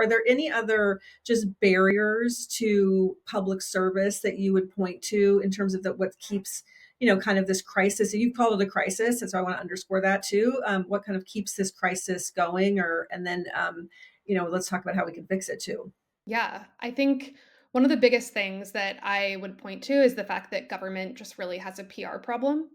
Are there any other just barriers to public service that you would point to in terms of what keeps, kind of this crisis? You've called it a crisis, and so I want to underscore that too. What kind of keeps this crisis going, and then, let's talk about how we can fix it too. Yeah, I think one of the biggest things that I would point to is the fact that government just really has a PR problem.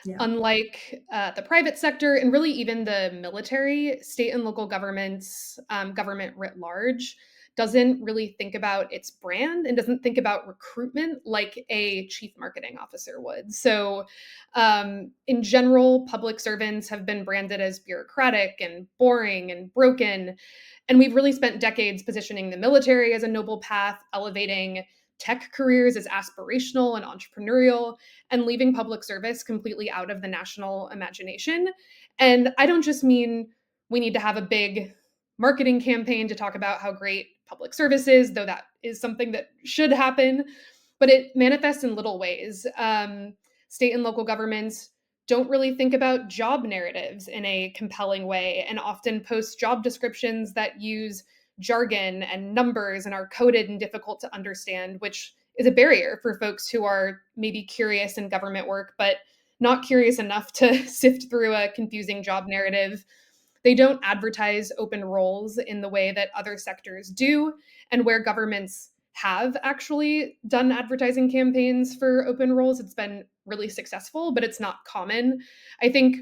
Yeah. Unlike the private sector and really even the military, state and local governments, government writ large, doesn't really think about its brand and doesn't think about recruitment like a chief marketing officer would. So, in general, public servants have been branded as bureaucratic and boring and broken. And we've really spent decades positioning the military as a noble path, elevating tech careers as aspirational and entrepreneurial, and leaving public service completely out of the national imagination. And I don't just mean we need to have a big marketing campaign to talk about how great public service is, though that is something that should happen, but it manifests in little ways. State and local governments don't really think about job narratives in a compelling way and often post job descriptions that use jargon and numbers and are coded and difficult to understand, which is a barrier for folks who are maybe curious in government work, but not curious enough to sift through a confusing job narrative. They don't advertise open roles in the way that other sectors do, and where governments have actually done advertising campaigns for open roles, it's been really successful, but it's not common. I think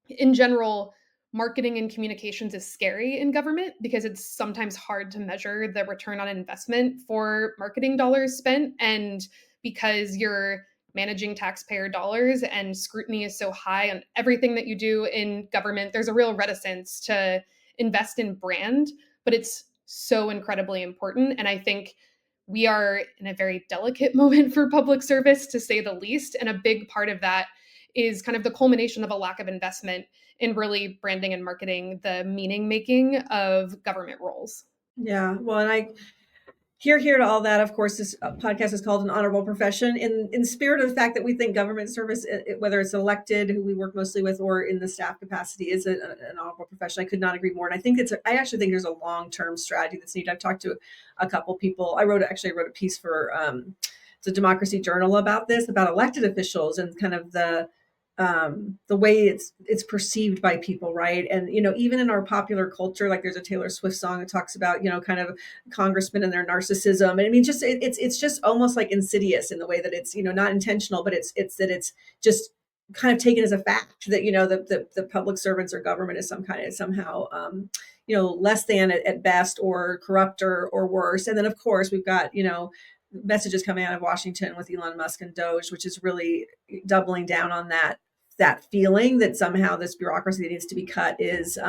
in general, marketing and communications is scary in government because it's sometimes hard to measure the return on investment for marketing dollars spent. And because you're managing taxpayer dollars and scrutiny is so high on everything that you do in government, there's a real reticence to invest in brand, but it's so incredibly important. And I think we are in a very delicate moment for public service, to say the least. And a big part of that is kind of the culmination of a lack of investment in really branding and marketing the meaning making of government roles. Yeah. Well, and I here to all that. Of course, this podcast is called An Honorable Profession, in spirit of the fact that we think government service, whether it's elected, who we work mostly with, or in the staff capacity, is an honorable profession. I could not agree more. And I think I actually think there's a long-term strategy that's needed. I've talked to a couple people. I wrote a piece for the Democracy Journal about this, about elected officials and kind of the way it's perceived by people, right? And even in our popular culture, like there's a Taylor Swift song that talks about kind of congressmen and their narcissism. And I mean, just it's just almost like insidious in the way that it's not intentional, but it's that it's just kind of taken as a fact that the public servants or government is somehow less than at best, or corrupt, or worse. And then of course we've got messages coming out of Washington with Elon Musk and Doge, which is really doubling down on that feeling that somehow this bureaucracy that needs to be cut is,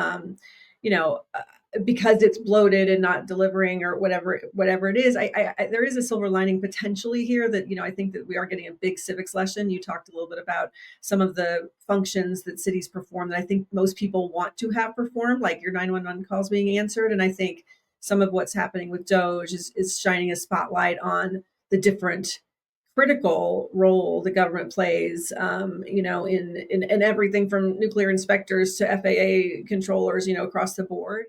you know, uh, because it's bloated and not delivering, or whatever it is. There is a silver lining potentially here that, I think that we are getting a big civics lesson. You talked a little bit about some of the functions that cities perform that I think most people want to have performed, like your 911 calls being answered. And I think some of what's happening with Doge is shining a spotlight on the different critical role the government plays, in everything from nuclear inspectors to FAA controllers, across the board.